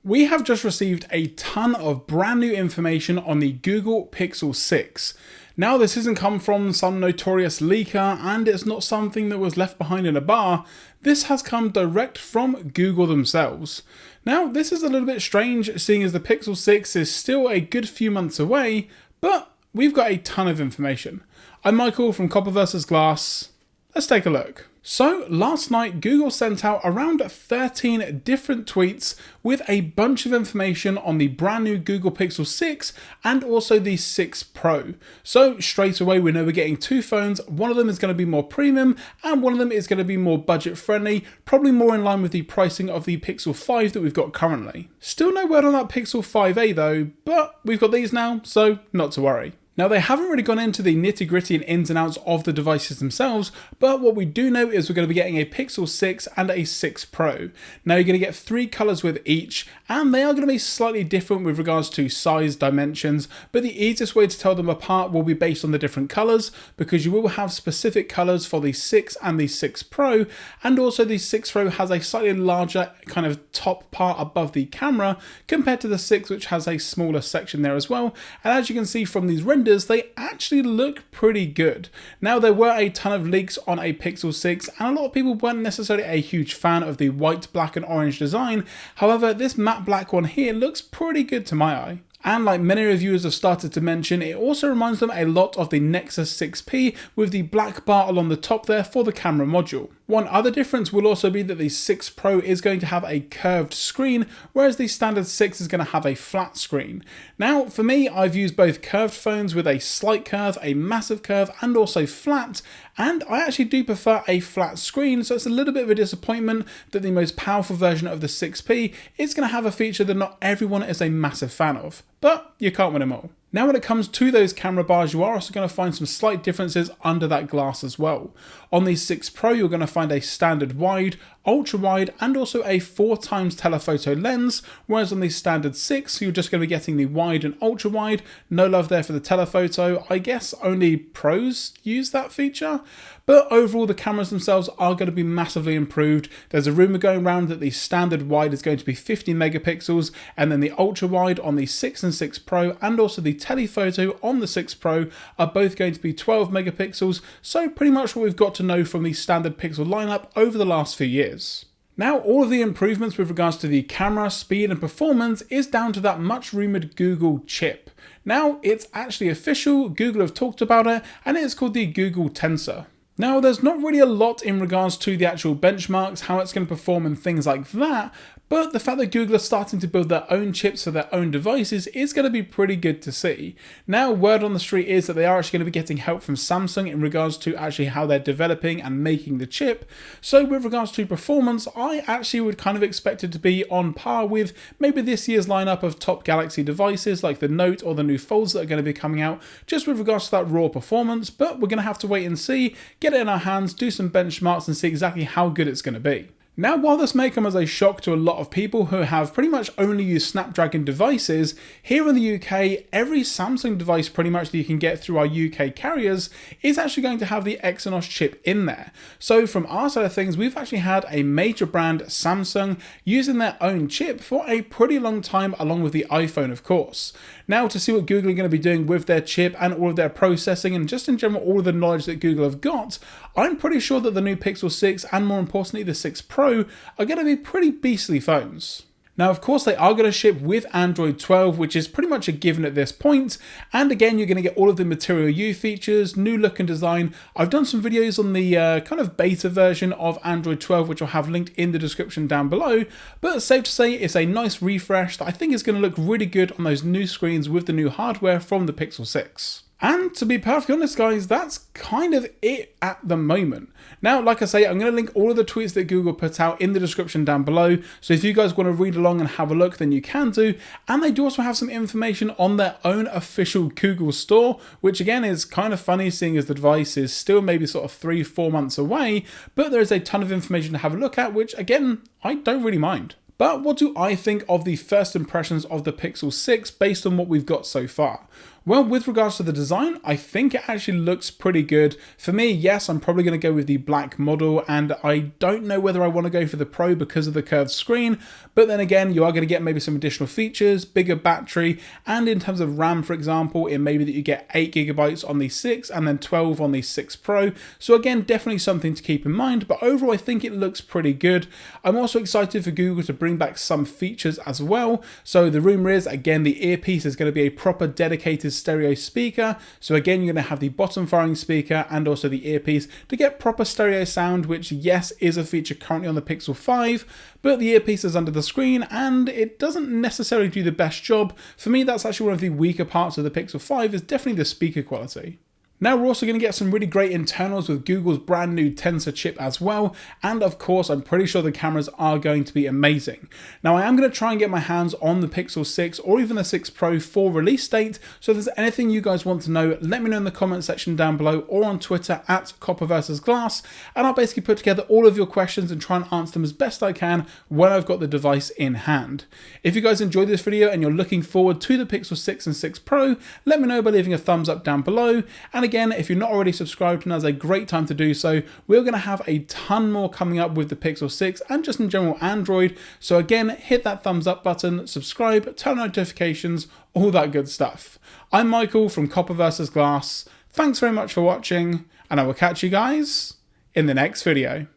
We have just received a ton of brand new information on the Google Pixel 6. Now, this hasn't come from some notorious leaker, and it's not something that was left behind in a bar. This has come direct from Google themselves. Now, this is a little bit strange, seeing as the Pixel 6 is still a good few months away, but we've got a ton of information. I'm Michael from Copper vs. Glass. Let's take a look. So last night, Google sent out around 13 different tweets with a bunch of information on the brand new Google Pixel 6 and also the 6 Pro. So straight away, we know we're getting two phones. One of them is going to be more premium and one of them is going to be more budget friendly, probably more in line with the pricing of the Pixel 5 that we've got currently. Still no word on that Pixel 5a though, but we've got these now, so not to worry. Now, they haven't really gone into the nitty gritty and ins and outs of the devices themselves, but what we do know is we're going to be getting a Pixel 6 and a 6 Pro. Now, you're going to get three colours with each, and they are going to be slightly different with regards to size, dimensions, but the easiest way to tell them apart will be based on the different colours, because you will have specific colours for the 6 and the 6 Pro, and also the 6 Pro has a slightly larger kind of top part above the camera compared to the 6, which has a smaller section there as well. And as you can see from these renders, they actually look pretty good. Now, there were a ton of leaks on a Pixel 6 and a lot of people weren't necessarily a huge fan of the white, black and orange design. However, this matte black one here looks pretty good to my eye. And like many reviewers have started to mention, it also reminds them a lot of the Nexus 6P with the black bar along the top there for the camera module. One other difference will also be that the 6 Pro is going to have a curved screen, whereas the standard 6 is going to have a flat screen. Now, for me, I've used both curved phones with a slight curve, a massive curve, and also flat, and I actually do prefer a flat screen, so it's a little bit of a disappointment that the most powerful version of the 6P is going to have a feature that not everyone is a massive fan of. But you can't win them all. Now, when it comes to those camera bars, you are also going to find some slight differences under that glass as well. On the 6 Pro, you're going to find a standard wide, ultra wide, and also a 4x telephoto lens, whereas on the standard 6, you're just going to be getting the wide and ultra wide. No love there for the telephoto. I guess only pros use that feature. But overall, the cameras themselves are going to be massively improved. There's a rumor going around that the standard wide is going to be 50 megapixels, and then the ultra wide on the 6 and 6 Pro, and also the telephoto on the 6 Pro are both going to be 12 megapixels. So pretty much what we've got to know from the standard Pixel lineup over the last few years. Now, all of the improvements with regards to the camera, speed and performance is down to that much rumoured Google chip. Now, it's actually official, Google have talked about it, and it's called the Google Tensor. Now, there's not really a lot in regards to the actual benchmarks, how it's going to perform and things like that, but the fact that Google are starting to build their own chips for their own devices is going to be pretty good to see. Now, word on the street is that they are actually going to be getting help from Samsung in regards to actually how they're developing and making the chip. So with regards to performance, I actually would kind of expect it to be on par with maybe this year's lineup of top Galaxy devices like the Note or the new Folds that are going to be coming out, just with regards to that raw performance, but we're going to have to wait and see, get it in our hands, do some benchmarks and see exactly how good it's going to be. Now, while this may come as a shock to a lot of people who have pretty much only used Snapdragon devices, here in the UK, every Samsung device pretty much that you can get through our UK carriers is actually going to have the Exynos chip in there. So from our side of things, we've actually had a major brand, Samsung, using their own chip for a pretty long time, along with the iPhone, of course. Now, to see what Google are going to be doing with their chip and all of their processing and just in general all of the knowledge that Google have got, I'm pretty sure that the new Pixel 6 and more importantly the 6 Pro are going to be pretty beastly phones. Now, of course, they are going to ship with Android 12, which is pretty much a given at this point. And again, you're going to get all of the Material You features, new look and design. I've done some videos on the kind of beta version of Android 12, which I'll have linked in the description down below. But it's safe to say it's a nice refresh that I think is going to look really good on those new screens with the new hardware from the Pixel 6. And to be perfectly honest, guys, that's kind of it at the moment. Now, like I say, I'm going to link all of the tweets that Google put out in the description down below. So if you guys want to read along and have a look, then you can do. And they do also have some information on their own official Google store, which again is kind of funny seeing as the device is still maybe sort of 3-4 months away. But there is a ton of information to have a look at, which again, I don't really mind. But what do I think of the first impressions of the Pixel 6 based on what we've got so far? Well, with regards to the design, I think it actually looks pretty good. For me, yes, I'm probably going to go with the black model, and I don't know whether I want to go for the Pro because of the curved screen, but then again, you are going to get maybe some additional features, bigger battery, and in terms of RAM, for example, it may be that you get 8GB on the 6 and then 12 on the 6 Pro. So again, definitely something to keep in mind, but overall, I think it looks pretty good. I'm also excited for Google to bring back some features as well. So the rumour is, again, the earpiece is going to be a proper dedicated stereo speaker. So again, you're going to have the bottom firing speaker and also the earpiece to get proper stereo sound, which yes, is a feature currently on the Pixel 5, but the earpiece is under the screen and it doesn't necessarily do the best job. For me, that's actually one of the weaker parts of the Pixel 5, is definitely the speaker quality. Now we're also going to get some really great internals with Google's brand new Tensor chip as well, and of course I'm pretty sure the cameras are going to be amazing. Now I am going to try and get my hands on the Pixel 6 or even the 6 Pro for release date, so if there's anything you guys want to know, let me know in the comment section down below or on Twitter at Copper vs Glass, and I'll basically put together all of your questions and try and answer them as best I can when I've got the device in hand. If you guys enjoyed this video and you're looking forward to the Pixel 6 and 6 Pro, let me know by leaving a thumbs up down below, and again, if you're not already subscribed, now's a great time to do so. We're going to have a ton more coming up with the Pixel 6 and just in general Android. So again, hit that thumbs up button, subscribe, turn on notifications, all that good stuff. I'm Michael from Copper vs Glass. Thanks very much for watching, and I will catch you guys in the next video.